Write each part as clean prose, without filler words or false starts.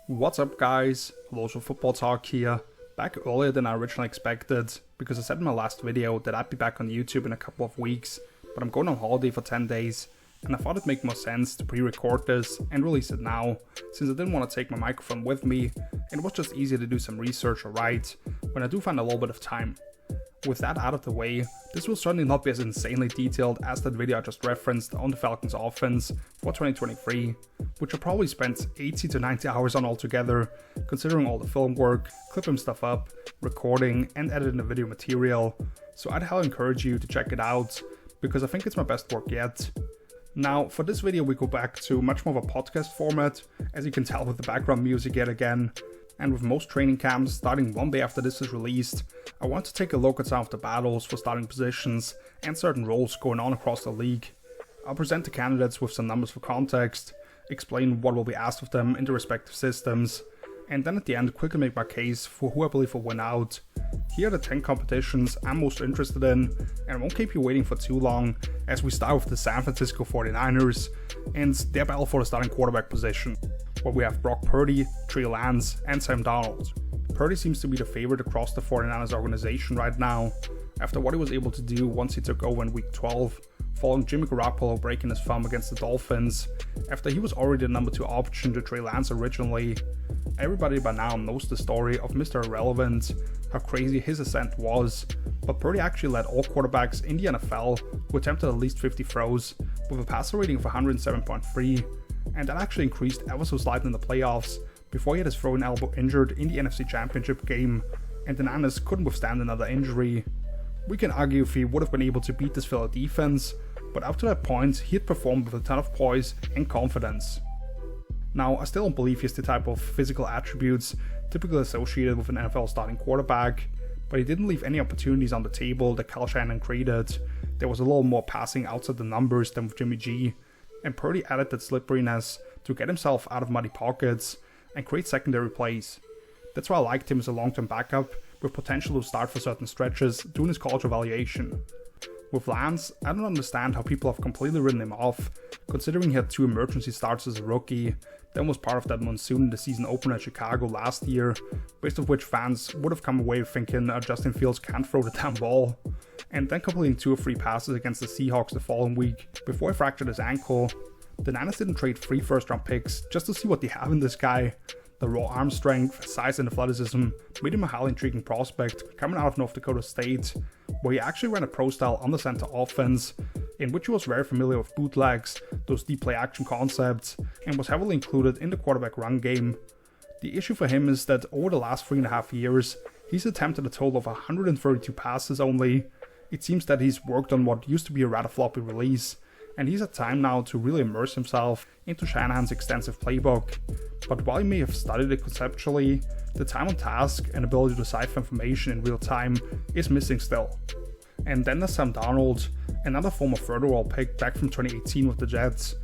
What's up guys, hello, so Footballtalk here, back earlier than I originally expected, because I said in my last video that I'd be back on YouTube in a couple of weeks, but I'm going on holiday for 10 days, and I thought it'd make more sense to pre-record this and release it now, since I didn't want to take my microphone with me, and it was just easier to do some research or write, when I do find a little bit of time. With that out of the way, this will certainly not be as insanely detailed as that video I just referenced on the Falcons offense for 2023, which I probably spent 80 to 90 hours on altogether, considering all the film work, clipping stuff up, recording, and editing the video material, so I'd highly encourage you to check it out, because I think it's my best work yet. Now, for this video we go back to much more of a podcast format, as you can tell with the background music yet again. And with most training camps starting one day after this is released, I want to take a look at some of the battles for starting positions and certain roles going on across the league. I'll present the candidates with some numbers for context, explain what will be asked of them in the respective systems, and then at the end quickly make my case for who I believe will win out. Here are the 10 competitions I'm most interested in, and I won't keep you waiting for too long as we start with the San Francisco 49ers and their battle for the starting quarterback position, where we have Brock Purdy, Trey Lance, and Sam Darnold. Purdy seems to be the favorite across the 49ers organization right now, after what he was able to do once he took over in Week 12, following Jimmy Garoppolo breaking his thumb against the Dolphins, after he was already the number 2 option to Trey Lance originally. Everybody by now knows the story of Mr. Irrelevant, how crazy his ascent was, but Purdy actually led all quarterbacks in the NFL who attempted at least 50 throws, with a passer rating of 107.3, and that actually increased ever so slightly in the playoffs before he had his throwing elbow injured in the NFC Championship game, and the Niners couldn't withstand another injury. We can argue if he would have been able to beat this Philly defense, but up to that point he had performed with a ton of poise and confidence. Now, I still don't believe he has the type of physical attributes typically associated with an NFL starting quarterback, but he didn't leave any opportunities on the table that Kyle Shanahan created. There was a little more passing outside the numbers than with Jimmy G, and Purdy added that slipperiness to get himself out of muddy pockets and create secondary plays. That's why I liked him as a long-term backup with potential to start for certain stretches during his college evaluation. With Lance, I don't understand how people have completely written him off, considering he had 2 emergency starts as a rookie, then was part of that monsoon in the season opener at Chicago last year, based of which fans would have come away thinking Justin Fields can't throw the damn ball, and then completing 2 or 3 passes against the Seahawks the following week before he fractured his ankle. The Niners didn't trade 3 first-round picks just to see what they have in this guy. The raw arm strength, size and athleticism made him a highly intriguing prospect coming out of North Dakota State, where he actually ran a pro-style under center offense, in which he was very familiar with bootlegs, those deep play action concepts, and was heavily included in the quarterback run game. The issue for him is that over the last 3.5 years, he's attempted a total of 132 passes only. It seems that he's worked on what used to be a rather floppy release, and he's had time now to really immerse himself into Shanahan's extensive playbook. But while he may have studied it conceptually, the time on task and ability to decipher information in real time is missing still. And then there's Sam Darnold, another former third-overall pick back from 2018 with the Jets.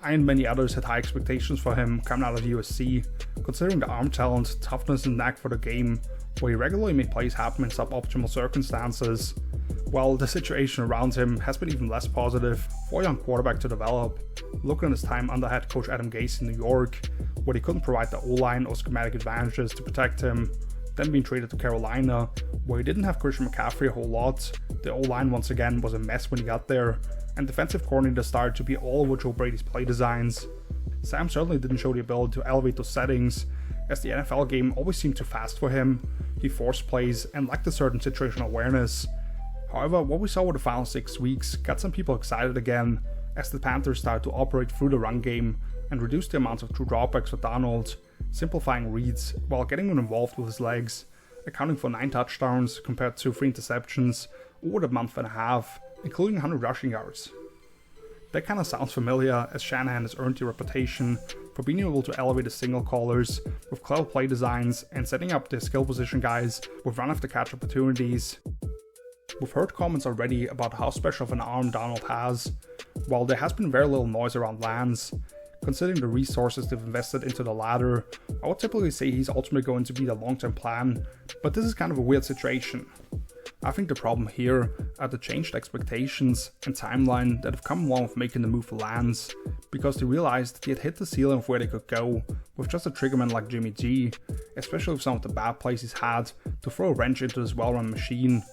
I and many others had high expectations for him coming out of USC, considering the arm talent, toughness and knack for the game, where he regularly made plays happen in suboptimal circumstances. Well, the situation around him has been even less positive for a young quarterback to develop, looking at his time under head coach Adam Gase in New York, where he couldn't provide the O-line or schematic advantages to protect him, then being traded to Carolina, where he didn't have Christian McCaffrey a whole lot. The O-line once again was a mess when he got there, and defensive coordinator started to be all over Joe Brady's play designs. Sam certainly didn't show the ability to elevate those settings, as the NFL game always seemed too fast for him. He forced plays and lacked a certain situational awareness. However, what we saw over the final 6 weeks got some people excited again, as the Panthers started to operate through the run game and reduce the amounts of true dropbacks for Darnold, simplifying reads while getting him involved with his legs, accounting for 9 touchdowns compared to 3 interceptions over the month and a half, including 100 rushing yards. That kinda sounds familiar, as Shanahan has earned the reputation for being able to elevate his signal callers with clever play designs and setting up their skill position guys with run after catch opportunities. We've heard comments already about how special of an arm Darnold has. While there has been very little noise around Lance, considering the resources they've invested into the latter, I would typically say he's ultimately going to be the long-term plan, but this is kind of a weird situation. I think the problem here are the changed expectations and timeline that have come along with making the move for Lance, because they realized they had hit the ceiling of where they could go with just a triggerman like Jimmy G, especially with some of the bad plays he's had to throw a wrench into this well-run machine.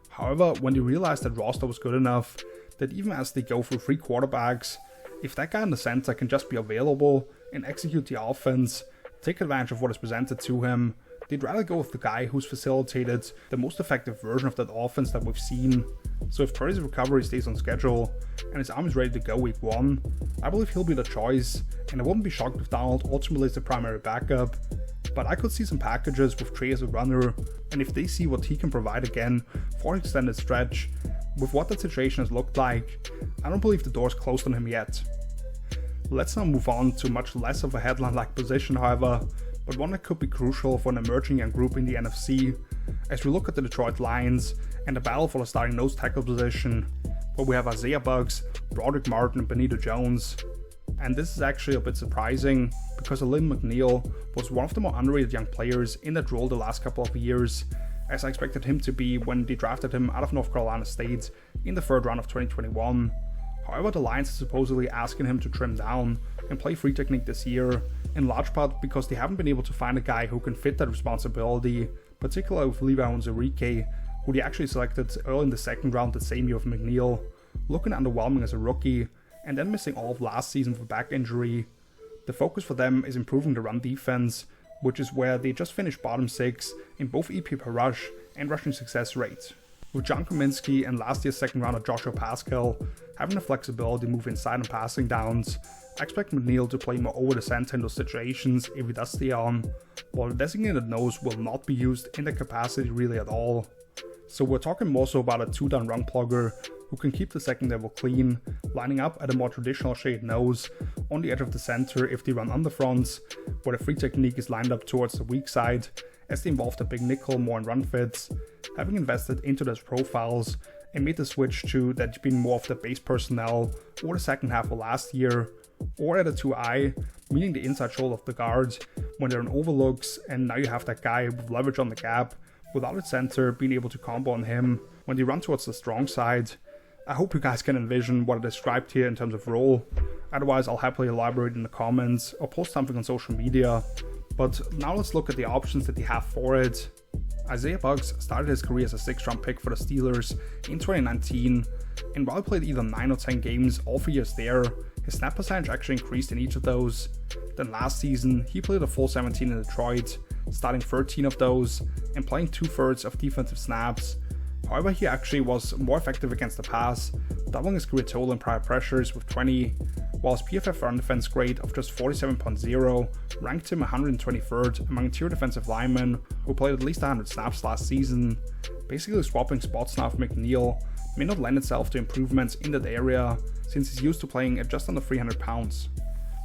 However, when they realized that roster was good enough, that even as they go through 3 quarterbacks, if that guy in the center can just be available and execute the offense, take advantage of what is presented to him, they'd rather go with the guy who's facilitated the most effective version of that offense that we've seen. So if Purdy's recovery stays on schedule and his arm is ready to go week 1, I believe he'll be the choice, and I wouldn't be shocked if Donald ultimately is the primary backup. But I could see some packages with Trey as a runner, and if they see what he can provide again for an extended stretch, with what that situation has looked like, I don't believe the door's closed on him yet. Let's now move on to much less of a headline-like position, however, but one that could be crucial for an emerging young group in the NFC, as we look at the Detroit Lions and the battle for the starting nose tackle position, where we have Isaiah Buggs, Broderick Martin, and Benito Jones. And this is actually a bit surprising, because Alim McNeil was one of the more underrated young players in that role the last couple of years, as I expected him to be when they drafted him out of North Carolina State in the 3rd round of 2021. However, the Lions are supposedly asking him to trim down and play free technique this year, in large part because they haven't been able to find a guy who can fit that responsibility, particularly with Levi Onwuzurike, who they actually selected early in the 2nd round the same year of McNeil, looking underwhelming as a rookie, and then missing all of last season with a back injury. The focus for them is improving the run defense, which is where they just finished bottom 6 in both EP per rush and rushing success rate. With John Kaminsky and last year's 2nd rounder Joshua Pascal having the flexibility to move inside on passing downs, I expect McNeil to play more over the center in those situations if he does stay on, while the designated nose will not be used in that capacity really at all. So we're talking more so about a 2-down run plugger who can keep the second level clean, lining up at a more traditional shaded nose on the edge of the center if they run on the fronts, where the free technique is lined up towards the weak side, as they involve the big nickel more in run fits, having invested into those profiles and made the switch to that being more of the base personnel over the 2nd half of last year, or at a 2-eye, meaning the inside shoulder of the guard when they're in overlooks, and now you have that guy with leverage on the gap without its center being able to combo on him when they run towards the strong side. I hope you guys can envision what I described here in terms of role, otherwise I'll happily elaborate in the comments or post something on social media. But now let's look at the options that they have for it. Isaiah Buggs started his career as a 6th round pick for the Steelers in 2019, and while he played either 9 or 10 games all 3 years there, his snap percentage actually increased in each of those. Then last season, he played a full 17 in Detroit, starting 13 of those and playing 2/3 of defensive snaps. However, he actually was more effective against the pass, doubling his career total in prior pressures with 20, while his PFF run defense grade of just 47.0 ranked him 123rd among interior defensive linemen who played at least 100 snaps last season. Basically, swapping spots now with McNeil may not lend itself to improvements in that area, since he's used to playing at just under 300 pounds.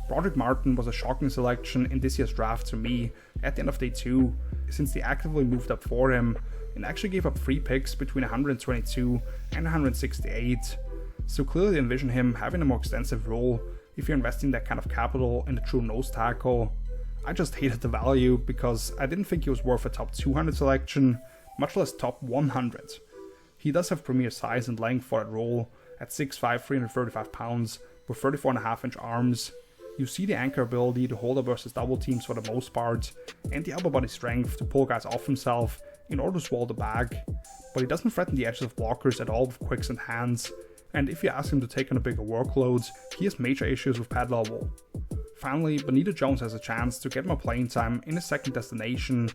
Broderick Martin was a shocking selection in this year's draft to me at the end of day 2, since they actively moved up for him and actually gave up 3 picks between 122 and 168. So clearly they envision him having a more extensive role if you're investing that kind of capital in the true nose tackle. I just hated the value because I didn't think he was worth a top 200 selection, much less top 100. He does have premier size and length for that role at 6'5", 335 pounds with 34.5-inch arms. You see the anchor ability to hold up versus double teams for the most part, and the upper body strength to pull guys off himself in order to swallow the bag, but he doesn't threaten the edges of blockers at all with quicks and hands, and if you ask him to take on a bigger workload, he has major issues with pad level. Finally, Benito Jones has a chance to get more playing time in his 2nd destination.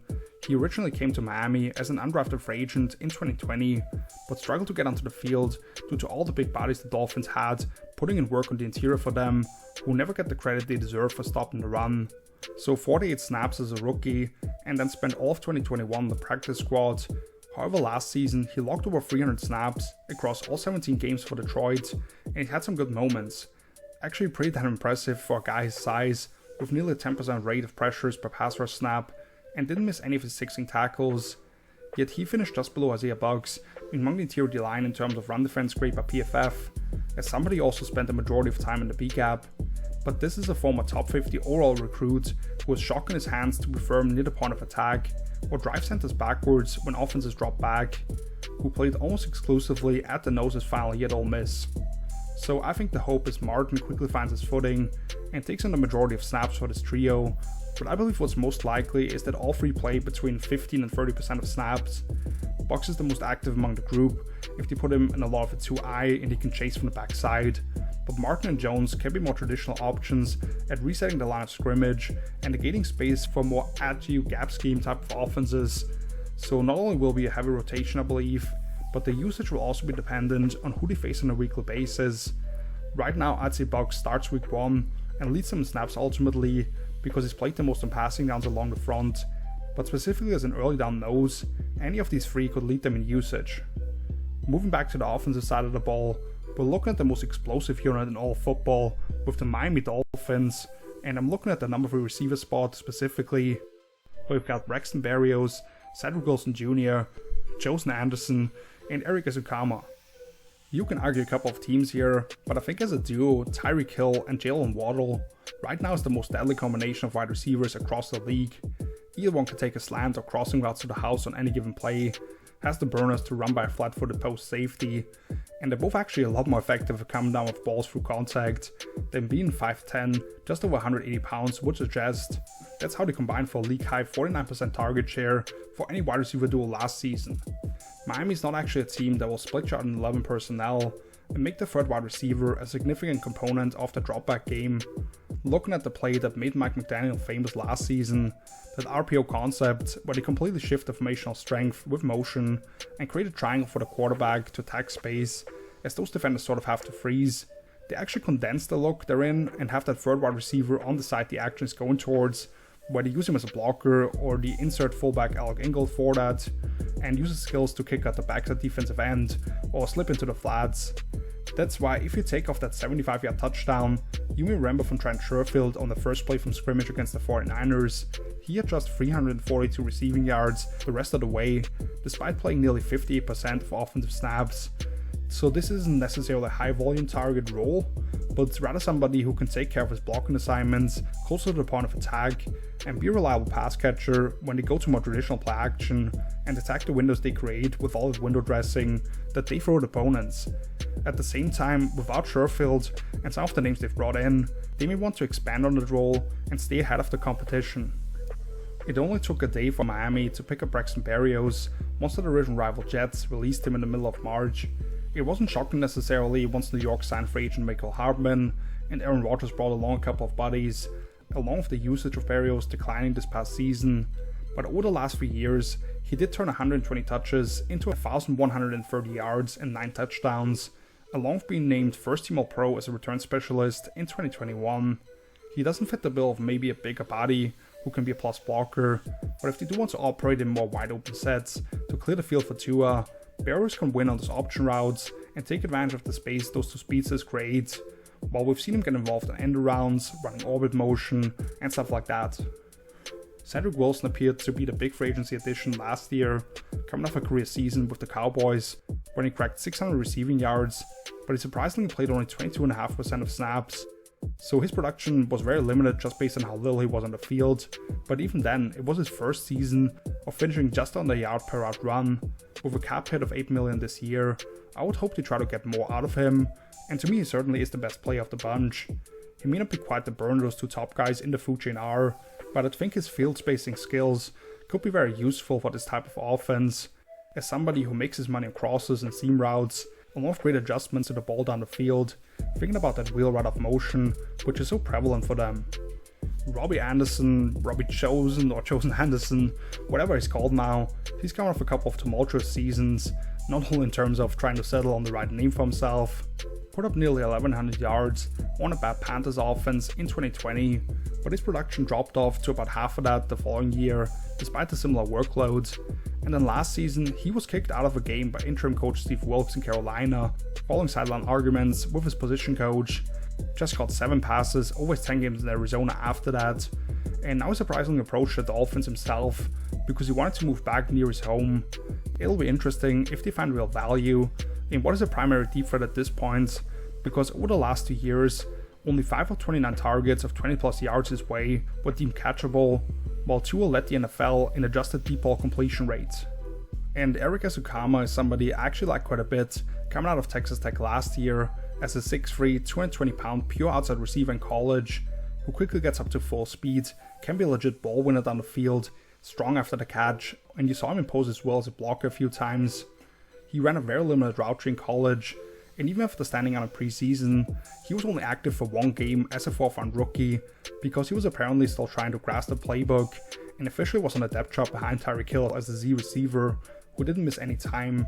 He originally came to Miami as an undrafted free agent in 2020, but struggled to get onto the field due to all the big bodies the Dolphins had putting in work on the interior for them, who never get the credit they deserve for stopping the run. So 48 snaps as a rookie, and then spent all of 2021 on the practice squad. However, last season he logged over 300 snaps across all 17 games for Detroit, and he had some good moments. Actually pretty damn impressive for a guy his size, with nearly a 10% rate of pressures per pass rush snap, and didn't miss any of his 16 tackles. Yet he finished just below Isaiah Buggs among the interior D-line in terms of run defense grade by PFF, as somebody also spent the majority of time in the B-gap. but this is a former top 50 overall recruit who has shock in his hands to be firm near the point of attack, or drive centers backwards when offenses drop back, who played almost exclusively at the nose final year at Ole Miss. So I think the hope is Martin quickly finds his footing and takes on the majority of snaps for this trio, but I believe what's most likely is that all three play between 15 and 30% of snaps. Bucks is the most active among the group if they put him in a lot of a 2-eye and he can chase from the backside, but Martin and Jones can be more traditional options at resetting the line of scrimmage and negating space for more at-you gap scheme type of offenses. So not only will be a heavy rotation I believe, but the usage will also be dependent on who they face on a weekly basis. Right now I'd say Bucks starts week 1 and leads them in snaps ultimately because he's played the most on passing downs along the front, but specifically as an early down nose, any of these three could lead them in usage. Moving back to the offensive side of the ball, we're looking at the most explosive unit in all of football with the Miami Dolphins, and I'm looking at the number 3 receiver spot specifically, where we've got Braxton Berrios, Cedric Wilson Jr., Joseph Anderson, and Eric Ezukama. You can argue a couple of teams here, but I think as a duo, Tyreek Hill and Jalen Waddle right now is the most deadly combination of wide receivers across the league. Either one can take a slant or crossing routes to the house on any given play, has the burners to run by a flat-footed post safety, and they're both actually a lot more effective at coming down with balls through contact than being 5'10", just over 180 pounds would suggest. That's how they combined for a league-high 49% target share for any wide receiver duo last season. Miami's not actually a team that will split you out in 11 personnel and make the third wide receiver a significant component of the dropback game. Looking at the play that made Mike McDaniel famous last season, that RPO concept where they completely shift the formational strength with motion and create a triangle for the quarterback to attack space as those defenders sort of have to freeze. They actually condense the look they're in and have that third wide receiver on the side the action is going towards, where they use him as a blocker or the insert fullback Alec Ingold for that, and use his skills to kick out the backside defensive end or slip into the flats. That's why if you take off that 75-yard touchdown, you may remember from Trent Sherfield on the first play from scrimmage against the 49ers, he had just 342 receiving yards the rest of the way, despite playing nearly 58% of offensive snaps. So this isn't necessarily a high volume target role, but it's rather somebody who can take care of his blocking assignments closer to the point of attack and be a reliable pass catcher when they go to more traditional play action and attack the windows they create with all the window dressing that they throw at opponents. At the same time, without Sherfield and some of the names they've brought in, they may want to expand on that role and stay ahead of the competition. It only took a day for Miami to pick up Braxton Berrios once the division rival Jets released him in the middle of March. It wasn't shocking necessarily once New York signed free agent Michael Hardman and Aaron Rodgers brought along a couple of buddies, along with the usage of Berrios declining this past season, but over the last 3 years, he did turn 120 touches into 1,130 yards and 9 touchdowns, along with being named first team All-Pro as a return specialist in 2021. He doesn't fit the bill of maybe a bigger body who can be a plus blocker, but if they do want to operate in more wide open sets to clear the field for Tua, Berrios can win on those option routes and take advantage of the space those two speedsters create, while we've seen him get involved in end rounds, running orbit motion, and stuff like that. Cedric Wilson appeared to be the big free agency addition last year, coming off a career season with the Cowboys, when he cracked 600 receiving yards, but he surprisingly played only 22.5% of snaps. So his production was very limited just based on how little he was on the field, but even then, it was his first season of finishing just under a yard per route run. With a cap hit of $8 million this year, I would hope to try to get more out of him, and to me he certainly is the best player of the bunch. He may not be quite the burner those two top guys in the food chain are, but I think his field spacing skills could be very useful for this type of offense, as somebody who makes his money on crosses and seam routes, along with great adjustments to the ball down the field, thinking about that wheel route of motion, which is so prevalent for them. Robbie Anderson, Robbie Chosen, or Chosen Anderson, whatever he's called now, he's coming off a couple of tumultuous seasons, not only in terms of trying to settle on the right name for himself, put up nearly 1,100 yards on a bad Panthers offense in 2020, but his production dropped off to about half of that the following year, despite the similar workloads. And then last season, he was kicked out of a game by interim coach Steve Wilkes in Carolina, following sideline arguments with his position coach. Just caught 7 passes, always 10 games in Arizona after that, and now he surprisingly approached the Dolphins himself because he wanted to move back near his home. It'll be interesting if they find real value in what is a primary deep threat at this point, because over the last 2 years, Only 5 of 29 targets of 20 plus yards his way were deemed catchable, while Tua led the NFL in adjusted deep ball completion rates. And Eric Ezukama is somebody I actually like quite a bit, coming out of Texas Tech last year as a 6'3", 220-pound pure outside receiver in college, who quickly gets up to full speed, can be a legit ball winner down the field, strong after the catch, and you saw him impose his will as a blocker a few times. He ran a very limited route tree in college, and even after standing out in preseason, he was only active for one game as a 4th-round rookie because he was apparently still trying to grasp the playbook and officially was on a depth chart behind Tyreek Hill as the Z receiver who didn't miss any time.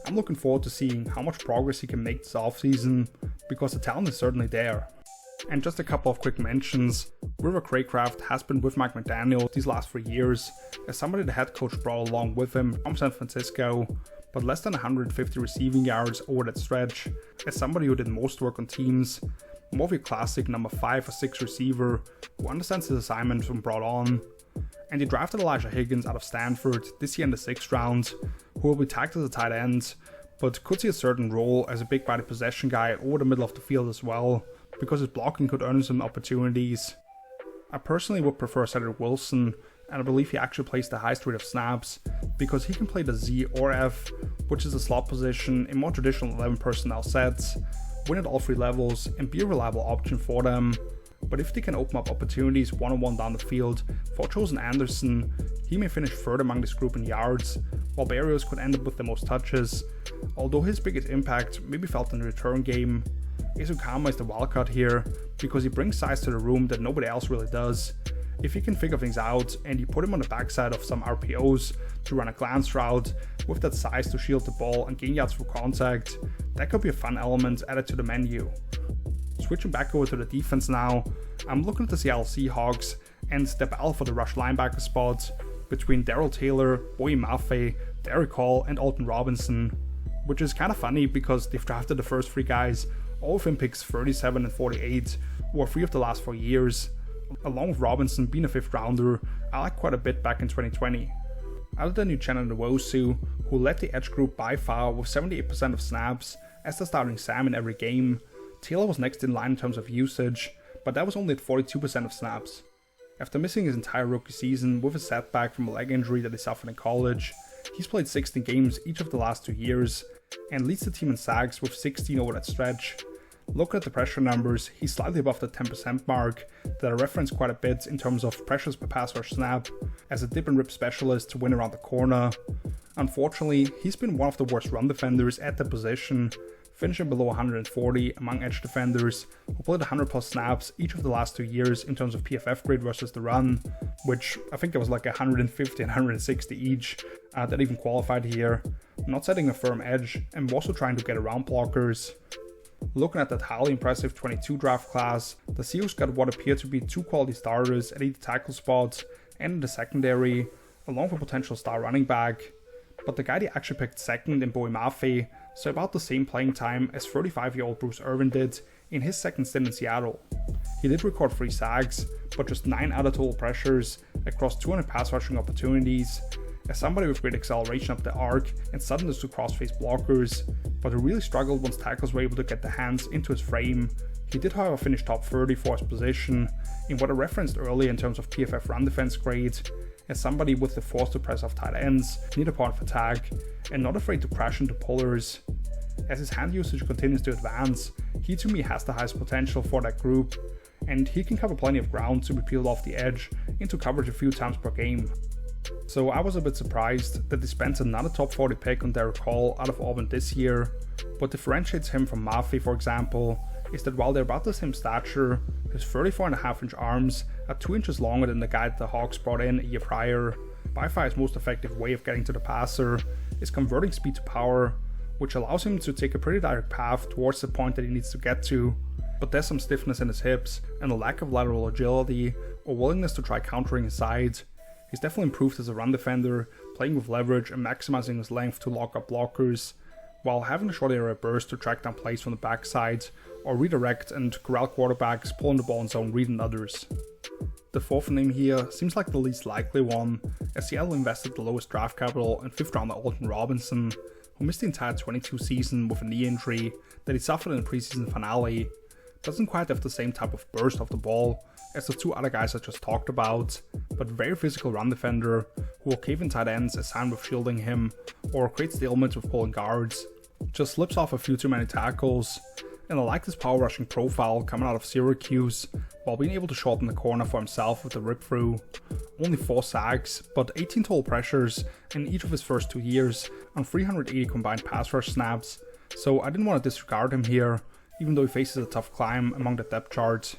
I'm looking forward to seeing how much progress he can make this offseason because the talent is certainly there. And just a couple of quick mentions. River Craycraft has been with Mike McDaniel these last 3 years as somebody the head coach brought along with him from San Francisco, but less than 150 receiving yards over that stretch, as somebody who did most work on teams, more of your classic number 5 or 6 receiver who understands his assignment when brought on. And he drafted Elijah Higgins out of Stanford this year in the 6th round, who will be tagged as a tight end, but could see a certain role as a big body possession guy over the middle of the field as well, because his blocking could earn him some opportunities. I personally would prefer Cedric Wilson, and I believe he actually plays the highest rate of snaps, because he can play the Z or F, which is a slot position in more traditional 11 personnel sets, win at all 3 levels, and be a reliable option for them. But if they can open up opportunities one-on-one down the field for Chosen Anderson, he may finish third among this group in yards, while Berrios could end up with the most touches, although his biggest impact may be felt in the return game. Ezukama is the wildcard here, because he brings size to the room that nobody else really does. If he can figure things out and you put him on the backside of some RPOs to run a glance route with that size to shield the ball and gain yards through contact, that could be a fun element added to the menu. Switching back over to the defense now, I'm looking at the Seattle Seahawks and the battle for the rush linebacker spot between Darrell Taylor, Boye Mafe, Derek Hall, and Alton Robinson, which is kind of funny because they've drafted the first 3 guys all within picks 37 and 48, or 3 of the last 4 years, along with Robinson being a 5th rounder I like quite a bit back in 2020. Other than Uchenna Nwosu, who led the edge group by far with 78% of snaps as the starting Sam in every game, Taylor was next in line in terms of usage, but that was only at 42% of snaps. After missing his entire rookie season with a setback from a leg injury that he suffered in college, he's played 16 games each of the last 2 years, and leads the team in sacks with 16 over that stretch. Looking at the pressure numbers, he's slightly above the 10% mark that I reference quite a bit in terms of pressures per pass rush snap as a dip and rip specialist to win around the corner. Unfortunately, he's been one of the worst run defenders at the position, finishing below 140 among edge defenders who played 100 plus snaps each of the last 2 years in terms of PFF grade versus the run, which I think it was like 150 and 160 each that even qualified here, not setting a firm edge and also trying to get around blockers. Looking at that highly impressive 22 draft class, the Seahawks got what appear to be 2 quality starters at either tackle spots and in the secondary, along with a potential star running back, but the guy they actually picked second in Boye Mafe saw about the same playing time as 35-year-old Bruce Irvin did in his second stint in Seattle. He did record 3 sacks, but just 9 other total pressures across 200 pass rushing opportunities, as somebody with great acceleration up the arc and suddenness to cross-face blockers, but who really struggled once tackles were able to get their hands into his frame. He did however finish top 30 for his position in what I referenced earlier in terms of PFF run defense grade, as somebody with the force to press off tight ends near the point of attack and not afraid to crash into pullers. As his hand usage continues to advance, he to me has the highest potential for that group, and he can cover plenty of ground to be peeled off the edge into coverage a few times per game. So I was a bit surprised that they spent another top 40 pick on Derek Hall out of Auburn this year. What differentiates him from Mafe, for example, is that while they're about the same stature, his 34.5-inch arms are 2 inches longer than the guy that the Hawks brought in a year prior. By far his most effective way of getting to the passer is converting speed to power, which allows him to take a pretty direct path towards the point that he needs to get to, but there's some stiffness in his hips and a lack of lateral agility or willingness to try countering his sides. He's definitely improved as a run defender, playing with leverage and maximizing his length to lock up blockers, while having a short area burst to track down plays from the backside, or redirect and corral quarterbacks pulling the ball in zone read and others. The 4th name here seems like the least likely one, as Seattle invested the lowest draft capital in 5th rounder Alton Robinson, who missed the entire 22 season with a knee injury that he suffered in the preseason finale, doesn't quite have the same type of burst of the ball as the two other guys I just talked about, but very physical run defender who will cave in tight ends assigned with shielding him or create stalemates with pulling guards. Just slips off a few too many tackles, and I like this power rushing profile coming out of Syracuse while being able to shorten the corner for himself with the rip through. Only 4 sacks, but 18 total pressures in each of his first 2 years on 380 combined pass rush snaps, so I didn't want to disregard him here, even though he faces a tough climb among the depth chart.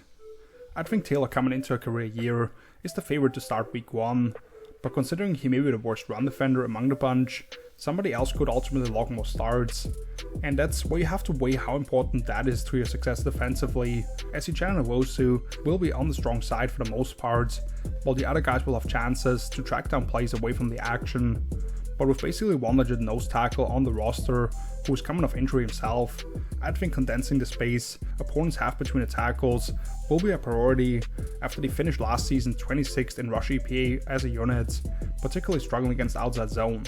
I think Taylor coming into a career year is the favorite to start week 1, but considering he may be the worst run defender among the bunch, somebody else could ultimately log more starts, and that's where you have to weigh how important that is to your success defensively, as Uchenna Nwosu will be on the strong side for the most part, while the other guys will have chances to track down plays away from the action. But with basically one legit nose tackle on the roster who is coming off injury himself, I think condensing the space opponents have between the tackles will be a priority after they finished last season 26th in rush EPA as a unit, particularly struggling against outside zone.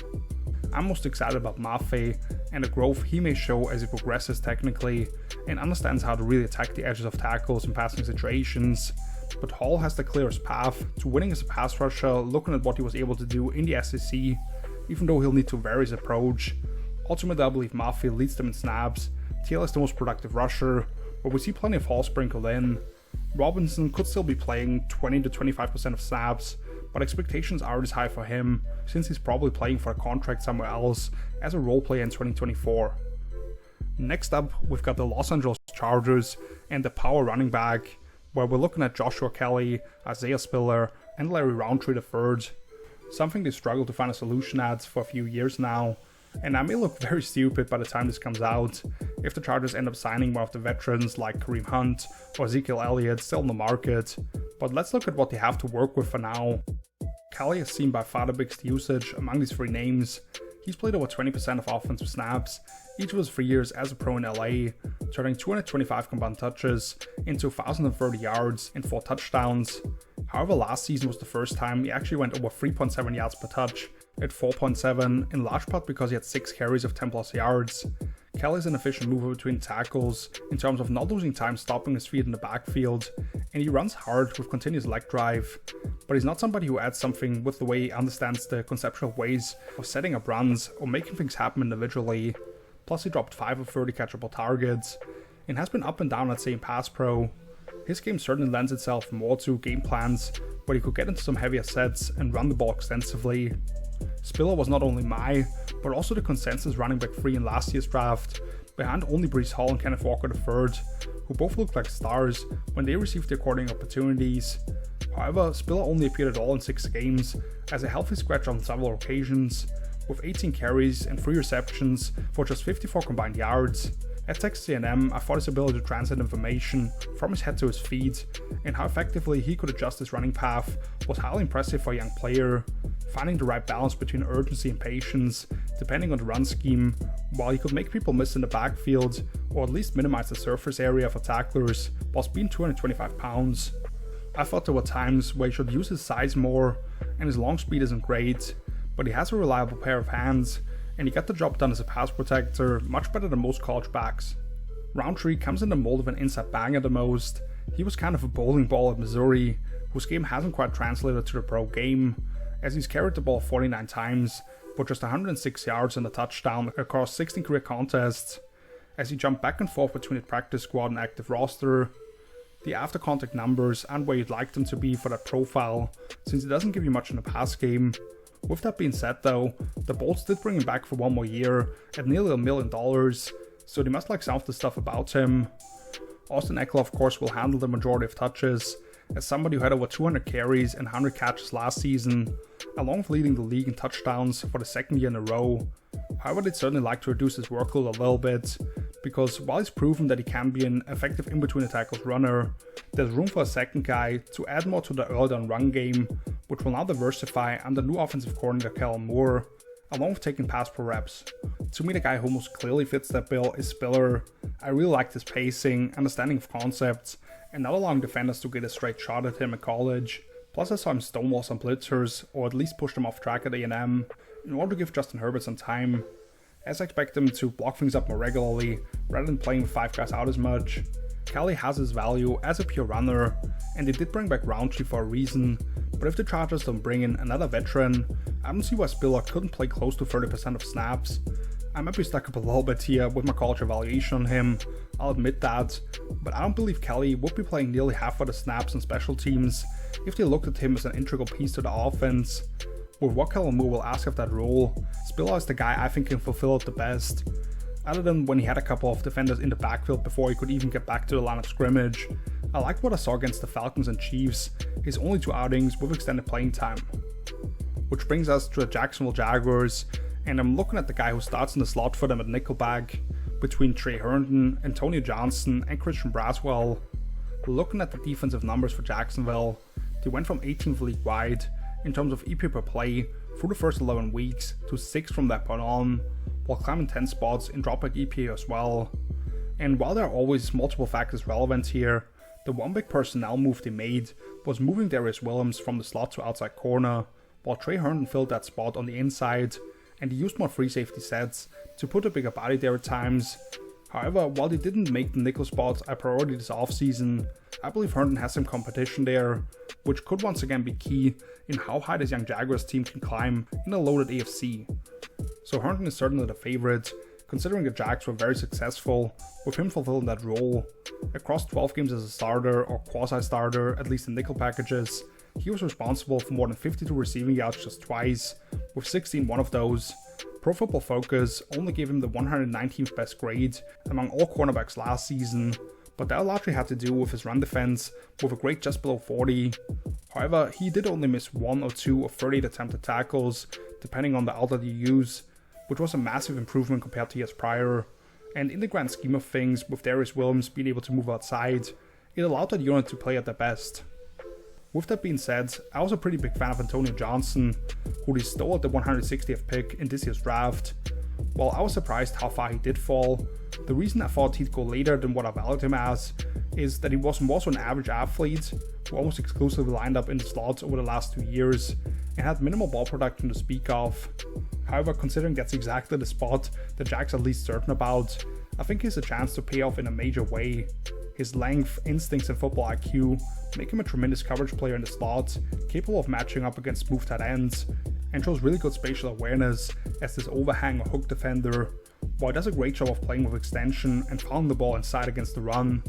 I'm most excited about Mafe and the growth he may show as he progresses technically and understands how to really attack the edges of tackles in passing situations, but Hall has the clearest path to winning as a pass rusher looking at what he was able to do in the SEC, even though he'll need to vary his approach. Ultimately, I believe Mafe leads them in snaps, Taylor is the most productive rusher, but we see plenty of Hall sprinkled in. Robinson could still be playing 20 to 25% of snaps, but expectations aren't as high for him since he's probably playing for a contract somewhere else as a role player in 2024. Next up, we've got the Los Angeles Chargers and the power running back, where we're looking at Joshua Kelly, Isaiah Spiller, and Larry Roundtree III. Something they struggled to find a solution at for a few years now, and I may look very stupid by the time this comes out if the Chargers end up signing one of the veterans like Kareem Hunt or Ezekiel Elliott still in the market, but let's look at what they have to work with for now. Kelly has seen by far the biggest usage among these 3 names. He's played over 20% of offensive snaps each of his 3 years as a pro in LA, turning 225 combined touches into 1,030 yards and 4 touchdowns. However, last season was the first time he actually went over 3.7 yards per touch at 4.7, in large part because he had 6 carries of 10 plus yards. Kelly is an efficient mover between tackles in terms of not losing time stopping his feet in the backfield, and he runs hard with continuous leg drive, but he's not somebody who adds something with the way he understands the conceptual ways of setting up runs or making things happen individually. Plus he dropped 5 of 30 catchable targets, and has been up and down at say in pass pro. His game certainly lends itself more to game plans where he could get into some heavier sets and run the ball extensively. Spiller was not only my, but also the consensus running back 3 in last year's draft, behind only Breece Hall and Kenneth Walker III, who both looked like stars when they received their according opportunities. However, Spiller only appeared at all in 6 games, as a healthy scratch on several occasions, with 18 carries and 3 receptions for just 54 combined yards. At Texas A&M, I thought his ability to translate information from his head to his feet and how effectively he could adjust his running path was highly impressive for a young player, finding the right balance between urgency and patience depending on the run scheme, while he could make people miss in the backfield or at least minimize the surface area for tacklers whilst being 225 pounds. I thought there were times where he should use his size more, and his long speed isn't great, but he has a reliable pair of hands, and he got the job done as a pass protector much better than most college backs. Roundtree comes in the mold of an inside banger the most. He was kind of a bowling ball at Missouri, whose game hasn't quite translated to the pro game, as he's carried the ball 49 times, but just 106 yards and a touchdown across 16 career contests, as he jumped back and forth between the practice squad and active roster. The after contact numbers aren't where you'd like them to be for that profile, since it doesn't give you much in the pass game. With that being said though, the Bolts did bring him back for one more year at nearly $1 million, so they must like some of the stuff about him. Austin Eckler of course will handle the majority of touches, as somebody who had over 200 carries and 100 catches last season, along with leading the league in touchdowns for the 2nd year in a row. However, they'd certainly like to reduce his workload a little bit, because while he's proven that he can be an effective in-between-the-tackles runner, there's room for a second guy to add more to the early down run game, which will now diversify under new offensive coordinator Kellen Moore, along with taking pass pro reps. To me, the guy who most clearly fits that bill is Spiller. I really liked his pacing, understanding of concepts, and not allowing defenders to get a straight shot at him at college. Plus I saw him stonewall some blitzers, or at least push them off track at A&M, in order to give Justin Herbert some time, as I expect him to block things up more regularly, rather than playing with 5 guys out as much. Kelly has his value as a pure runner, and they did bring back Roundtree for a reason, but if the Chargers don't bring in another veteran, I don't see why Spiller couldn't play close to 30% of snaps. I might be stuck up a little bit here with my college evaluation on him, I'll admit that, but I don't believe Kelly would be playing nearly half of the snaps on special teams if they looked at him as an integral piece to the offense. With what Kellen Moore will ask of that role, Spiller is the guy I think can fulfill it the best. Other than when he had a couple of defenders in the backfield before he could even get back to the line of scrimmage, I liked what I saw against the Falcons and Chiefs, his only 2 outings with extended playing time. Which brings us to the Jacksonville Jaguars, and I'm looking at the guy who starts in the slot for them at Nickelback, between Trey Herndon, Antonio Johnson, and Christian Braswell. Looking at the defensive numbers for Jacksonville, they went from 18th league-wide in terms of EP per play through the first 11 weeks to 6th from that point on, while climbing 10 spots in dropback EPA as well. And while there are always multiple factors relevant here, the one big personnel move they made was moving Darius Williams from the slot to outside corner, while Trey Herndon filled that spot on the inside, and he used more free safety sets to put a bigger body there at times. However, while they didn't make the nickel spots a priority this offseason, I believe Herndon has some competition there, which could once again be key in how high this young Jaguars team can climb in a loaded AFC. So Herndon is certainly the favorite, considering the Jags were very successful with him fulfilling that role. Across 12 games as a starter or quasi-starter, at least in nickel packages, he was responsible for more than 52 receiving yards just twice, with 16 one of those. Pro Football Focus only gave him the 119th best grade among all cornerbacks last season, but that largely had to do with his run defense with a grade just below 40. However, he did only miss 1 or 2 of 38 attempted tackles, depending on the outlet you use, which was a massive improvement compared to years prior. And in the grand scheme of things, with Darius Williams being able to move outside, it allowed that unit to play at their best. With that being said, I was a pretty big fan of Antonio Johnson, who they stole at the 160th pick in this year's draft. While I was surprised how far he did fall, the reason I thought he'd go later than what I valued him as is that he was also an average athlete who almost exclusively lined up in the slots over the last 2 years and had minimal ball production to speak of. However, considering that's exactly the spot the Jags are least certain about, I think he has a chance to pay off in a major way. His length, instincts, and football IQ make him a tremendous coverage player in the slot, capable of matching up against smooth tight ends, and shows really good spatial awareness as this overhang or hook defender, while he does a great job of playing with extension and fouling the ball inside against the run.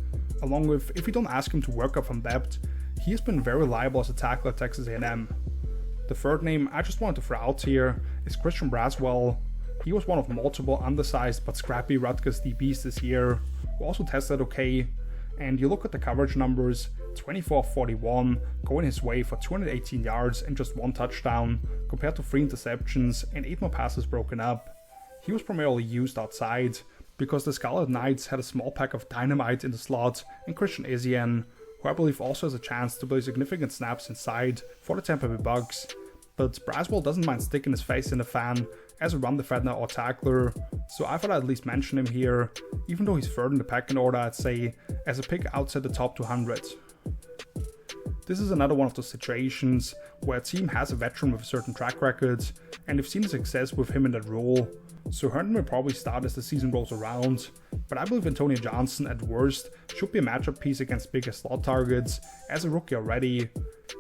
Along with, if you don't ask him to work up from depth, he has been very reliable as a tackler at Texas A&M. The third name I just wanted to throw out here is Christian Braswell. He was one of multiple undersized but scrappy Rutgers DBs this year, who also tested okay. And you look at the coverage numbers, 24 of 41, going his way for 218 yards and just 1 touchdown, compared to 3 interceptions and 8 more passes broken up. He was primarily used outside, because the Scarlet Knights had a small pack of dynamite in the slot and Christian Ezien, who I believe also has a chance to play significant snaps inside for the Tampa Bay Bucks. But Braswell doesn't mind sticking his face in the fan as a run defender or tackler, so I thought I'd at least mention him here, even though he's third in the pecking order, I'd say, as a pick outside the top 200. This is another one of those situations where a team has a veteran with a certain track record, and they've seen the success with him in that role, so Herndon will probably start as the season rolls around, but I believe Antonio Johnson at worst should be a matchup piece against bigger slot targets as a rookie already,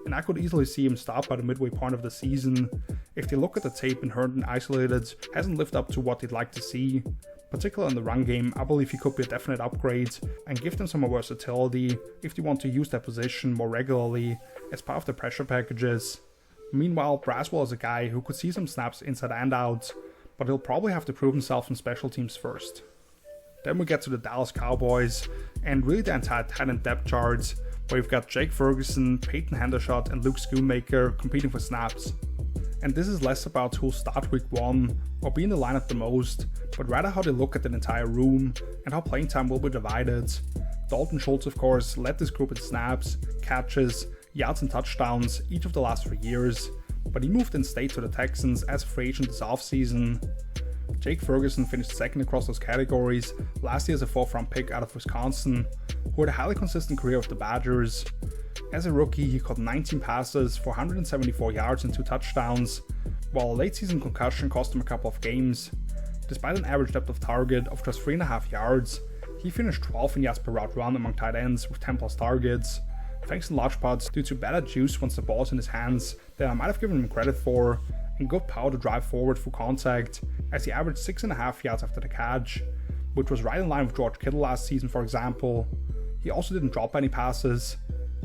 and I could easily see him start by the midway point of the season. If they look at the tape and Herndon isolated hasn't lived up to what they'd like to see, particularly in the run game, I believe he could be a definite upgrade and give them some more versatility if they want to use that position more regularly as part of the pressure packages. Meanwhile, Braswell is a guy who could see some snaps inside and out, but he'll probably have to prove himself in special teams first. Then we get to the Dallas Cowboys, and really the entire tight-end depth chart, where you've got Jake Ferguson, Peyton Hendershot, and Luke Schoonmaker competing for snaps. And this is less about who'll start week 1 or be in the lineup the most, but rather how they look at the entire room and how playing time will be divided. Dalton Schultz, of course, led this group in snaps, catches, yards, and touchdowns each of the last 3 years, but he moved in-state to the Texans as a free agent this offseason. Jake Ferguson finished second across those categories last year as a 4th-round pick out of Wisconsin, who had a highly consistent career with the Badgers. As a rookie, he caught 19 passes for 174 yards and 2 touchdowns, while a late-season concussion cost him a couple of games. Despite an average depth of target of just 3.5 yards, he He finished 12th in yards per route run among tight ends with 10 plus targets, thanks in large parts due to better juice once the ball's in his hands than I might have given him credit for, and good power to drive forward through contact, as he averaged 6.5 yards after the catch, which was right in line with George Kittle last season for example. He also didn't drop any passes.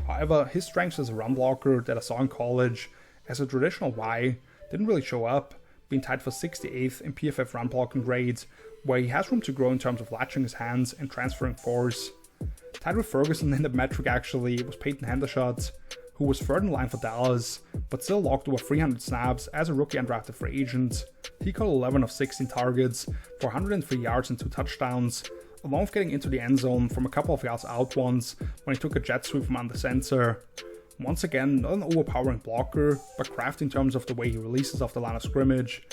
However, his strengths as a run blocker that I saw in college as a traditional Y didn't really show up, being tied for 68th in PFF run blocking grades, where he has room to grow in terms of latching his hands and transferring force. Tied with Ferguson in the metric actually was Peyton Hendershot, who was third in line for Dallas, but still logged over 300 snaps as a rookie undrafted free agent. He caught 11 of 16 targets for 103 yards and 2 touchdowns, along with getting into the end zone from a couple of yards out once when he took a jet sweep from under center. Once again, not an overpowering blocker, but crafty in terms of the way he releases off the line of scrimmage.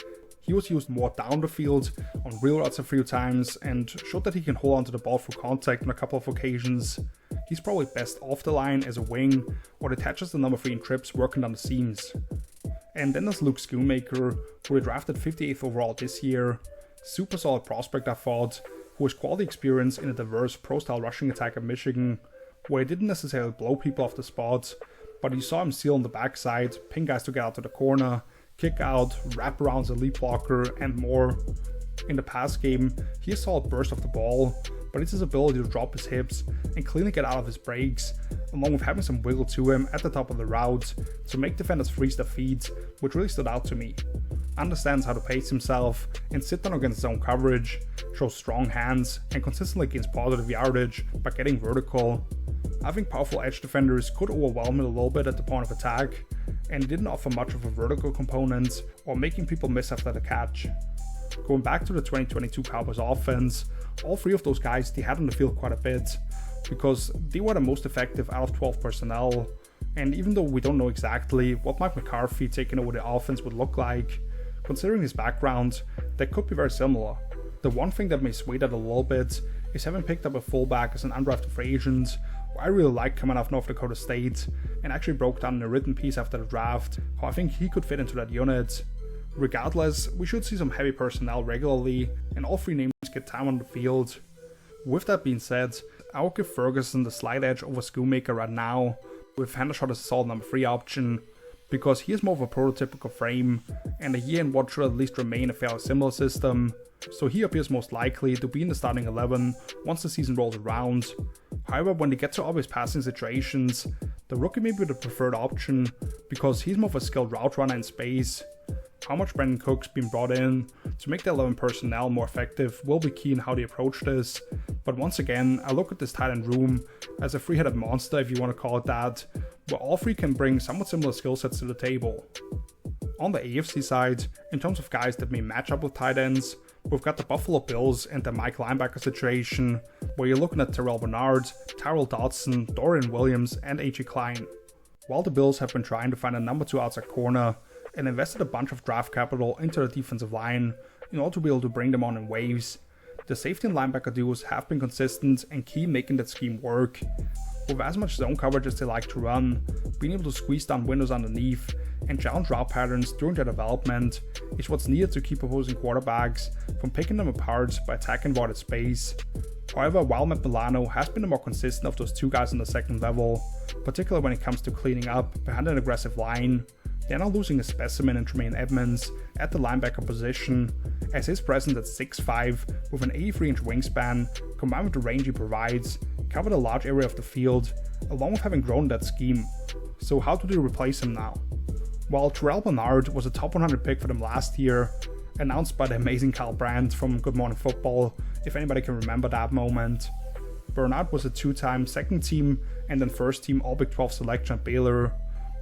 He was used more down the field, on wheel routes a few times, and showed that he can hold onto the ball through contact on a couple of occasions. He's probably best off the line as a wing, or detaches the number 3 in trips working down the seams. And then there's Luke Schoonmaker, who we drafted 58th overall this year. Super solid prospect I thought, who has quality experience in a diverse pro-style rushing attack at Michigan, where he didn't necessarily blow people off the spot, but you saw him seal on the backside, pin guys to get out to the corner, kick out, wrap around the lead blocker, and more. In the pass game, he has solid burst of the ball, but it's his ability to drop his hips and cleanly get out of his breaks, along with having some wiggle to him at the top of the route to make defenders freeze their feet, which really stood out to me. Understands how to pace himself and sit down against zone coverage, shows strong hands, and consistently gains positive yardage by getting vertical. I think powerful edge defenders could overwhelm it a little bit at the point of attack, and didn't offer much of a vertical component or making people miss after the catch. Going back to the 2022 Cowboys offense, all 3 of those guys they had on the field quite a bit, because they were the most effective out of 12 personnel, and even though we don't know exactly what Mike McCarthy taking over the offense would look like, considering his background, that could be very similar. The one thing that may sway that a little bit is having picked up a fullback as an undrafted free agent, who I really like coming out of North Dakota State, and actually broke down in a written piece after the draft how I think he could fit into that unit. Regardless, we should see some heavy personnel regularly, and all 3 names get time on the field. With that being said, I would give Ferguson the slight edge over Schoonmaker right now, with Hendershot as a solid number 3 option, because he is more of a prototypical frame, and a year in what should at least remain a fairly similar system, so he appears most likely to be in the starting 11 once the season rolls around. However, when they get to obvious passing situations, the rookie may be the preferred option, because he's more of a skilled route runner in space. How much Brandon Cook's been brought in to make the 11 personnel more effective will be key in how they approach this, but once again, I look at this tight end room as a 3-headed monster, if you want to call it that, where all 3 can bring somewhat similar skill sets to the table. On the AFC side, in terms of guys that may match up with tight ends, we've got the Buffalo Bills and the Mike linebacker situation, where you're looking at Terrell Bernard, Tyrell Dodson, Dorian Williams, and A.J. Klein. While the Bills have been trying to find a number 2 outside corner, and invested a bunch of draft capital into the defensive line in order to be able to bring them on in waves, the safety and linebacker duos have been consistent and key in making that scheme work. With as much zone coverage as they like to run, being able to squeeze down windows underneath and challenge route patterns during their development is what's needed to keep opposing quarterbacks from picking them apart by attacking voided space. However, while Matt Milano has been the more consistent of those 2 guys on the second level, particularly when it comes to cleaning up behind an aggressive line, they're now losing a specimen in Tremaine Edmonds at the linebacker position, as his presence at 6'5" with an 83-inch wingspan, combined with the range he provides, covered a large area of the field, along with having grown that scheme. So how do they replace him now? While Terrell Bernard was a top 100 pick for them last year, announced by the amazing Kyle Brandt from Good Morning Football, if anybody can remember that moment, Bernard was a 2-time second team and then first team All Big 12 selection at Baylor.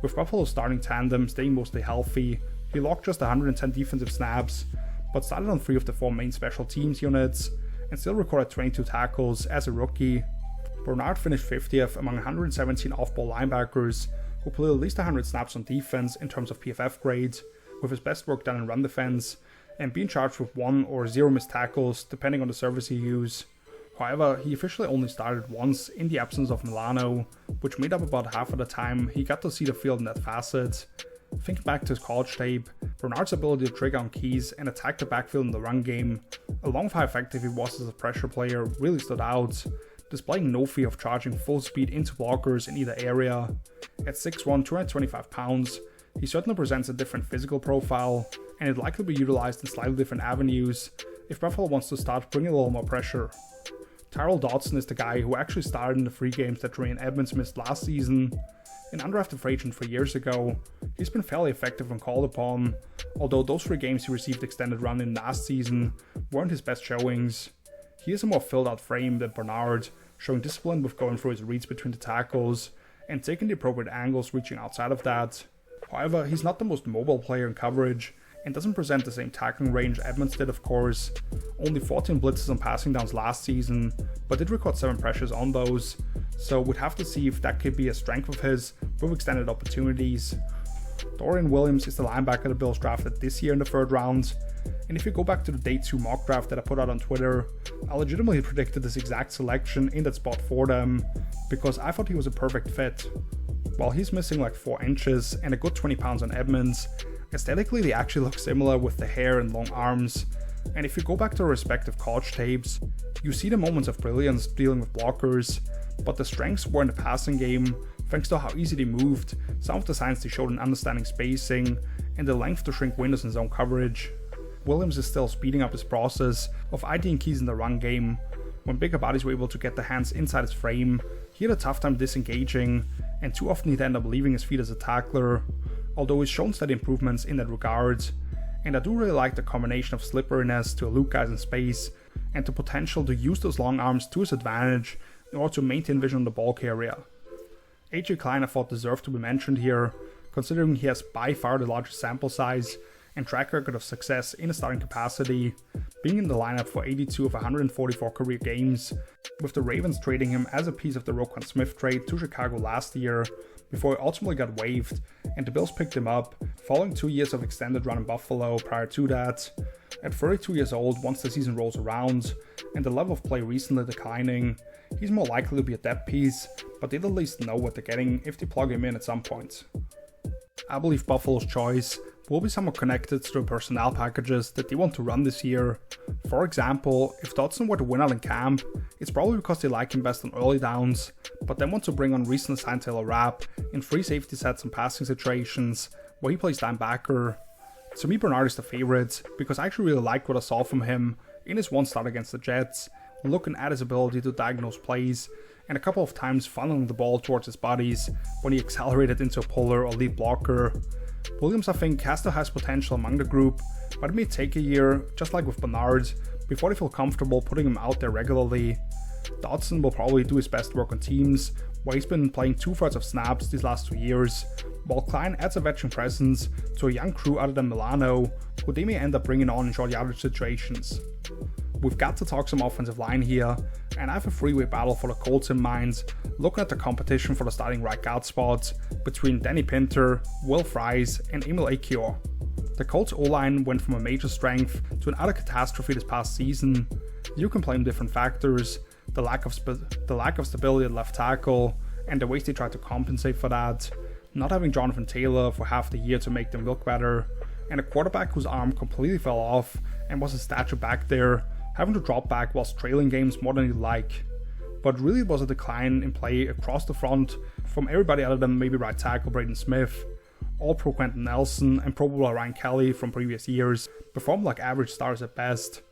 With Buffalo's starting tandem staying mostly healthy, he logged just 110 defensive snaps, but started on 3 of the 4 main special teams units, and still recorded 22 tackles as a rookie. Bernard finished 50th among 117 off-ball linebackers, who played at least 100 snaps on defense in terms of PFF grades, with his best work done in run defense, and being charged with 1 or 0 missed tackles depending on the service he used. However, he officially only started once in the absence of Milano, which made up about half of the time he got to see the field in that facet. Thinking back to his college tape, Bernard's ability to trigger on keys and attack the backfield in the run game, along with how effective he was as a pressure player, really stood out, displaying no fear of charging full speed into blockers in either area. At 6'1", 225 pounds, he certainly presents a different physical profile, and it'd likely be utilized in slightly different avenues if Buffalo wants to start bringing a little more pressure. Tyrel Dodson is the guy who actually started in the 3 games that Tremaine Edmonds missed last season. An undrafted free agent 3 years ago, he's been fairly effective when called upon, although those 3 games he received extended run in last season weren't his best showings. He has a more filled out frame than Bernard, showing discipline with going through his reads between the tackles and taking the appropriate angles reaching outside of that. However, he's not the most mobile player in coverage and doesn't present the same tackling range Edmonds did, of course. Only 14 blitzes and passing downs last season, but did record 7 pressures on those, so we'd have to see if that could be a strength of his with extended opportunities. Dorian Williams is the linebacker the Bills drafted this year in the 3rd round, and if you go back to the day 2 mock draft that I put out on Twitter, I legitimately predicted this exact selection in that spot for them, because I thought he was a perfect fit. While he's missing like 4 inches and a good 20 pounds on Edmonds, aesthetically they actually look similar with the hair and long arms, and if you go back to their respective college tapes, you see the moments of brilliance dealing with blockers, but the strengths were in the passing game thanks to how easy they moved, some of the signs they showed in understanding spacing, and the length to shrink windows in zone coverage. Williams is still speeding up his process of IDing keys in the run game. When bigger bodies were able to get their hands inside his frame, he had a tough time disengaging, and too often he'd end up leaving his feet as a tackler, although he's shown steady improvements in that regard. And I do really like the combination of slipperiness to elude guys in space, and the potential to use those long arms to his advantage in order to maintain vision on the ball carrier. AJ Klein I thought deserved to be mentioned here, considering he has by far the largest sample size and track record of success in a starting capacity, being in the lineup for 82 of 144 career games, with the Ravens trading him as a piece of the Roquan Smith trade to Chicago last year, before he ultimately got waived, and the Bills picked him up, following 2 years of extended run in Buffalo prior to that. At 32 years old, once the season rolls around, and the level of play recently declining, he's more likely to be a depth piece, but they'd at least know what they're getting if they plug him in at some point. I believe Buffalo's choice will be somewhat connected to the personnel packages that they want to run this year. For example, if Dodson were to win out in camp, it's probably because they like him best on early downs, but then want to bring on recently signed Taylor Rapp in free safety sets and passing situations where he plays linebacker. To me, Bernard is the favorite, because I actually really liked what I saw from him in his 1 start against the Jets, looking at his ability to diagnose plays, and a couple of times funneling the ball towards his buddies when he accelerated into a puller or lead blocker. Williams, I think, has the highest potential among the group, but it may take a year, just like with Bernard, before they feel comfortable putting him out there regularly. Dodson will probably do his best work on teams where he's been playing 2/3 of snaps these last 2 years, while Klein adds a veteran presence to a young crew other than Milano, who they may end up bringing on in short yardage situations. We've got to talk some offensive line here, and I have a three-way battle for the Colts in mind, looking at the competition for the starting right guard spot between Danny Pinter, Will Fries, and Emil Achior. The Colts O-line went from a major strength to an utter catastrophe this past season. You can blame different factors, the lack of stability at left tackle, and the ways they tried to compensate for that, not having Jonathan Taylor for half the year to make them look better, and a quarterback whose arm completely fell off and was a statue back there, having to drop back whilst trailing games more than he'd like. But really it was a decline in play across the front from everybody other than maybe right tackle Braden Smith. All-Pro Quentin Nelson and Pro Bowler Ryan Kelly from previous years performed like average stars at best.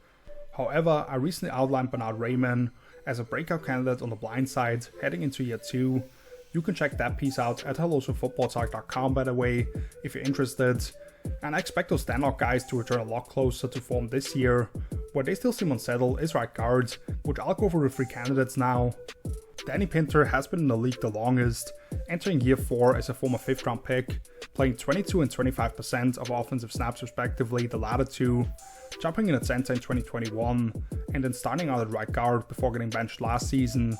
However, I recently outlined Bernhard Raimann as a breakout candidate on the blind side heading into year 2. You can check that piece out at hellosofootballtalk.com, by the way, if you're interested. And I expect those standout guys to return a lot closer to form this year. Where they still seem unsettled is right guard, which I'll go over the 3 candidates now. Danny Pinter has been in the league the longest, entering year 4 as a former 5th round pick, playing 22 and 25% of offensive snaps respectively, the latter 2, jumping in at center in 2021, and then starting out at right guard before getting benched last season.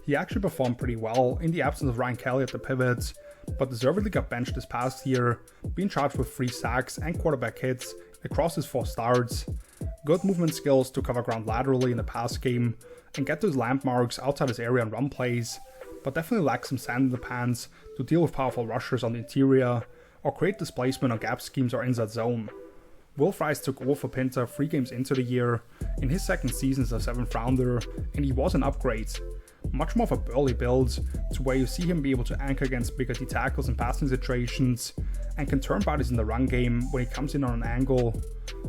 He actually performed pretty well in the absence of Ryan Kelly at the pivot, but deservedly got benched this past year, being charged with 3 sacks and quarterback hits across his 4 starts. Good movement skills to cover ground laterally in the pass game and get those landmarks outside his area and run plays, but definitely lacks some sand in the pants to deal with powerful rushers on the interior, or create displacement on gap schemes or inside zone. Will Fries took over for Pinter 3 games into the year, in his second season as a 7th rounder, and he was an upgrade. Much more of a burly build, to where you see him be able to anchor against bigger D tackles in passing situations, and can turn bodies in the run game when he comes in on an angle.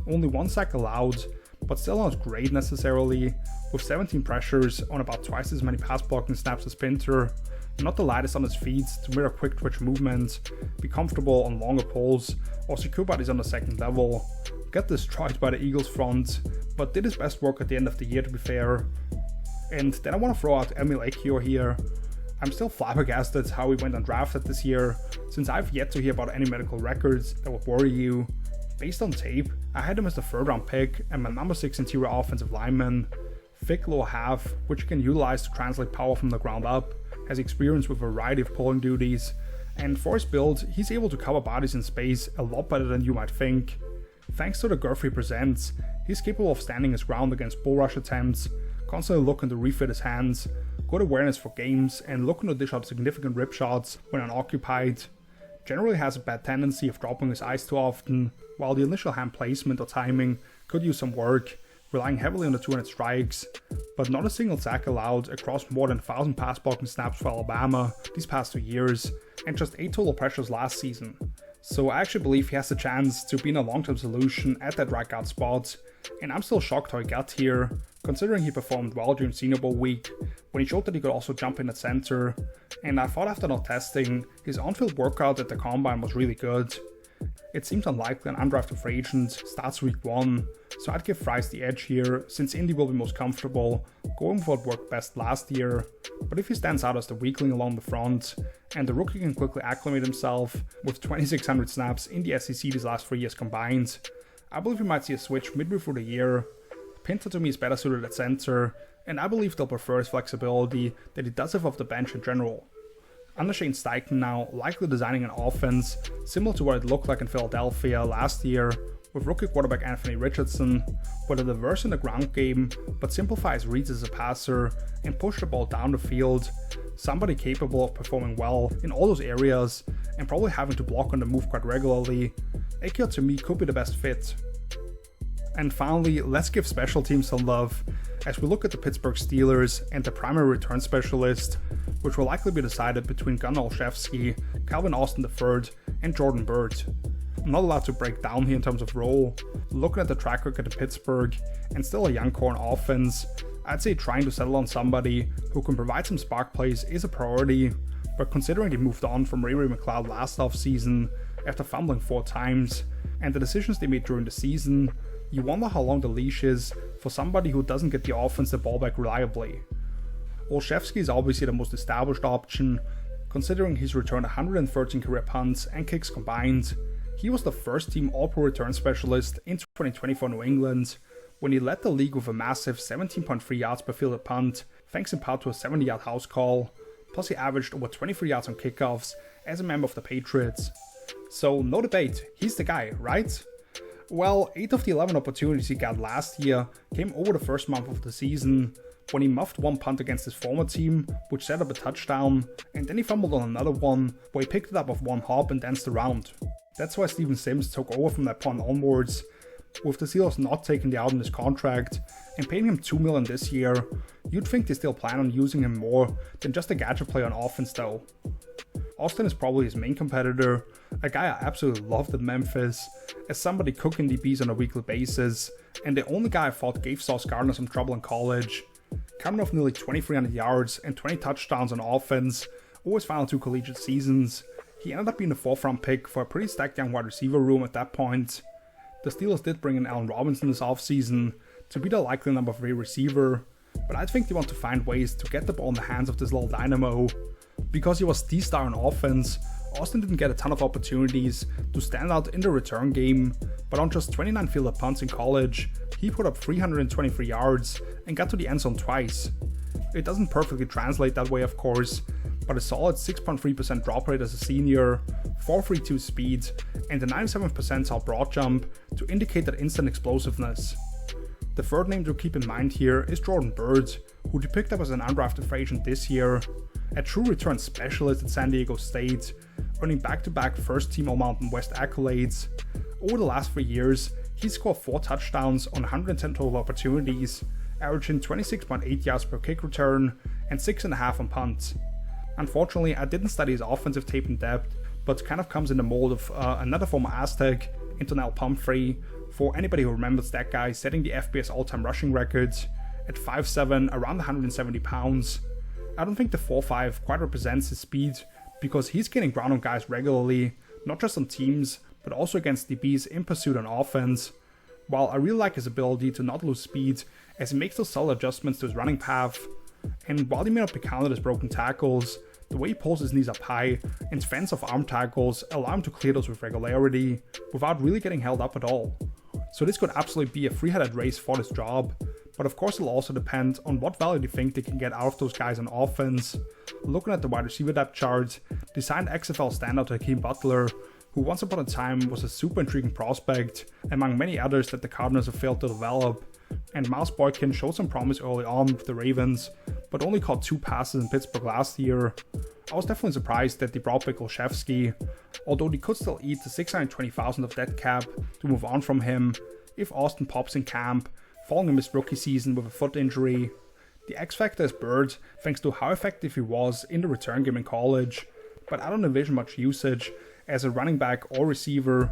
Only 1 sack allowed, but still not great necessarily, with 17 pressures on about twice as many pass blocking snaps as Pinter. Not the lightest on his feet to mirror quick twitch movement, be comfortable on longer pulls, or secure bodies on the second level. Got destroyed by the Eagles front, but did his best work at the end of the year, to be fair. And then I want to throw out Emil Ekiyor here. I'm still flabbergasted how he went undrafted this year, since I've yet to hear about any medical records that would worry you. Based on tape, I had him as the 3rd round pick and my number 6 interior offensive lineman. Thick lower half, which you can utilize to translate power from the ground up, has experience with a variety of pulling duties, and for his build, he's able to cover bodies in space a lot better than you might think. Thanks to the girth he presents, he's capable of standing his ground against bull rush attempts, constantly looking to refit his hands, good awareness for games, and looking to dish out significant rip shots when unoccupied. Generally has a bad tendency of dropping his eyes too often, while the initial hand placement or timing could use some work, relying heavily on the 200 strikes, but not a single sack allowed across more than 1,000 pass blocking snaps for Alabama these past 2 years, and just 8 total pressures last season. So I actually believe he has the chance to be in a long-term solution at that right guard spot, and I'm still shocked how he got here, considering he performed well during Senior Bowl week, when he showed that he could also jump in at center, and I thought after not testing, his on-field workout at the combine was really good. It seems unlikely an undrafted free agent starts week 1, so I'd give Fries the edge here, since Indy will be most comfortable, going for what worked best last year. But if he stands out as the weakling along the front, and the rookie can quickly acclimate himself with 2,600 snaps in the SEC these last 3 years combined, I believe we might see a switch midway through the year. Pinter to me is better suited at center, and I believe they'll prefer his flexibility that he does have off the bench in general. Under Shane Steichen now, likely designing an offense similar to what it looked like in Philadelphia last year, with rookie quarterback Anthony Richardson, with a diverse in the ground game, but simplifies reads as a passer and push the ball down the field. Somebody capable of performing well in all those areas, and probably having to block on the move quite regularly. Ekiyor to me could be the best fit. And finally, let's give special teams some love, as we look at the Pittsburgh Steelers and the primary return specialist, which will likely be decided between Gunnar Olszewski, Calvin Austin III, and Jordan Byrd. I'm not allowed to break down here in terms of role. Looking at the track record in Pittsburgh, and still a young core on offense, I'd say trying to settle on somebody who can provide some spark plays is a priority, but considering they moved on from Ray McCloud last offseason after fumbling 4 times, and the decisions they made during the season, you wonder how long the leash is for somebody who doesn't get the offense the ball back reliably. Olszewski is obviously the most established option, considering he's returned 113 career punts and kicks combined. He was the first team All-Pro return specialist in 2020 for New England, when he led the league with a massive 17.3 yards per fielded punt, thanks in part to a 70-yard house call, plus he averaged over 23 yards on kickoffs as a member of the Patriots. So no debate, he's the guy, right? Well, 8 of the 11 opportunities he got last year came over the first month of the season, when he muffed 1 punt against his former team, which set up a touchdown, and then he fumbled on another one, where he picked it up off 1 hop and danced around. That's why Steven Sims took over from that punt onwards, with the Steelers not taking the out in his contract, and paying him $2 million this year. You'd think they still plan on using him more than just a gadget play on offense though. Austin is probably his main competitor, a guy I absolutely loved at Memphis, as somebody cooking DBs on a weekly basis, and the only guy I thought gave Sauce Gardner some trouble in college. Coming off nearly 2,300 yards and 20 touchdowns on offense over his final 2 collegiate seasons, he ended up being the 4th round pick for a pretty stacked young wide receiver room at that point. The Steelers did bring in Allen Robinson this offseason to be the likely number 3 receiver, but I think they want to find ways to get the ball in the hands of this little dynamo. Because he was the star on offense, Austin didn't get a ton of opportunities to stand out in the return game, but on just 29 fielded punts in college, he put up 323 yards and got to the end zone twice. It doesn't perfectly translate that way of course, but a solid 6.3% drop rate as a senior, 4.32 speed, and a 97th percentile broad jump to indicate that instant explosiveness. The third name to keep in mind here is Jordan Byrd, who they picked up as an undrafted free agent this year. a true return specialist at San Diego State, earning back-to-back first-team All-Mountain West accolades. Over the last 3 years, he scored 4 touchdowns on 110 total opportunities, averaging 26.8 yards per kick return and 6.5 on punt. Unfortunately, I didn't study his offensive tape in depth, but kind of comes in the mold of another former Aztec, Antonell Pumphrey. For anybody who remembers that guy, setting the FBS all-time rushing records at 5'7", around 170 pounds. I don't think the 4'5" quite represents his speed, because he's gaining ground on guys regularly, not just on teams, but also against DBs in pursuit on offense. While I really like his ability to not lose speed, as he makes those solid adjustments to his running path. And while he may not be counted as broken tackles, the way he pulls his knees up high and fends off arm tackles allow him to clear those with regularity, without really getting held up at all. So this could absolutely be a three-headed race for this job, but of course it'll also depend on what value they think they can get out of those guys on offense. Looking at the wide receiver depth chart, they signed XFL standout Hakeem Butler, who once upon a time was a super intriguing prospect, among many others that the Cardinals have failed to develop. And Miles Boykin showed some promise early on with the Ravens, but only caught 2 passes in Pittsburgh last year. I was definitely surprised that they brought back Olszewski, although they could still eat the $620,000 of dead cap to move on from him if Austin pops in camp, following a missed rookie season with a foot injury. The X factor is Bird, thanks to how effective he was in the return game in college, but I don't envision much usage as a running back or receiver.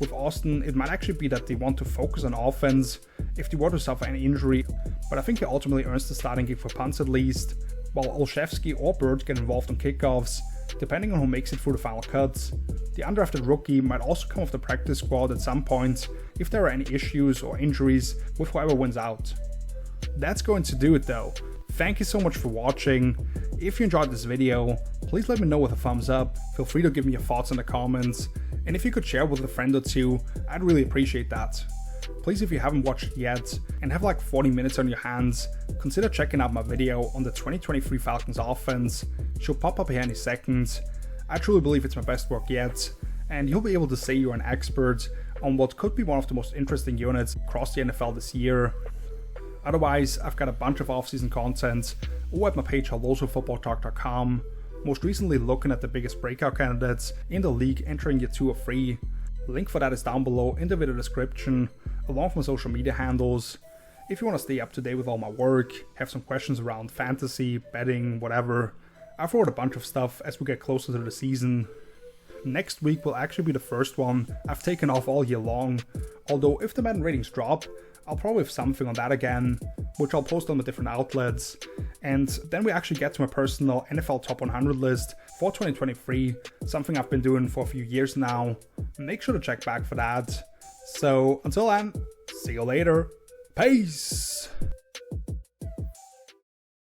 With Austin, it might actually be that they want to focus on offense if they were to suffer an injury, but I think he ultimately earns the starting gig for punts at least, while Olszewski or Bird get involved on kickoffs, depending on who makes it through the final cuts. The undrafted rookie might also come off the practice squad at some point if there are any issues or injuries with whoever wins out. That's going to do it though. Thank you so much for watching. If you enjoyed this video, please let me know with a thumbs up, feel free to give me your thoughts in the comments, and if you could share with a friend or two, I'd really appreciate that. Please, if you haven't watched it yet and have like 40 minutes on your hands, consider checking out my video on the 2023 Falcons offense. She'll pop up here any second. I truly believe it's my best work yet, and you'll be able to say you're an expert on what could be one of the most interesting units across the NFL this year. Otherwise, I've got a bunch of offseason content over at my page Footballtalk.com, most recently looking at the biggest breakout candidates in the league entering year 2 or 3. Link for that is down below in the video description, along with my social media handles. If you want to stay up to date with all my work, have some questions around fantasy, betting, whatever, I've wrote a bunch of stuff as we get closer to the season. Next week will actually be the first one I've taken off all year long, although if the Madden ratings drop, I'll probably have something on that again, which I'll post on the different outlets. And then we actually get to my personal NFL Top 100 list for 2023, something I've been doing for a few years now. Make sure to check back for that. So until then, see you later. Peace!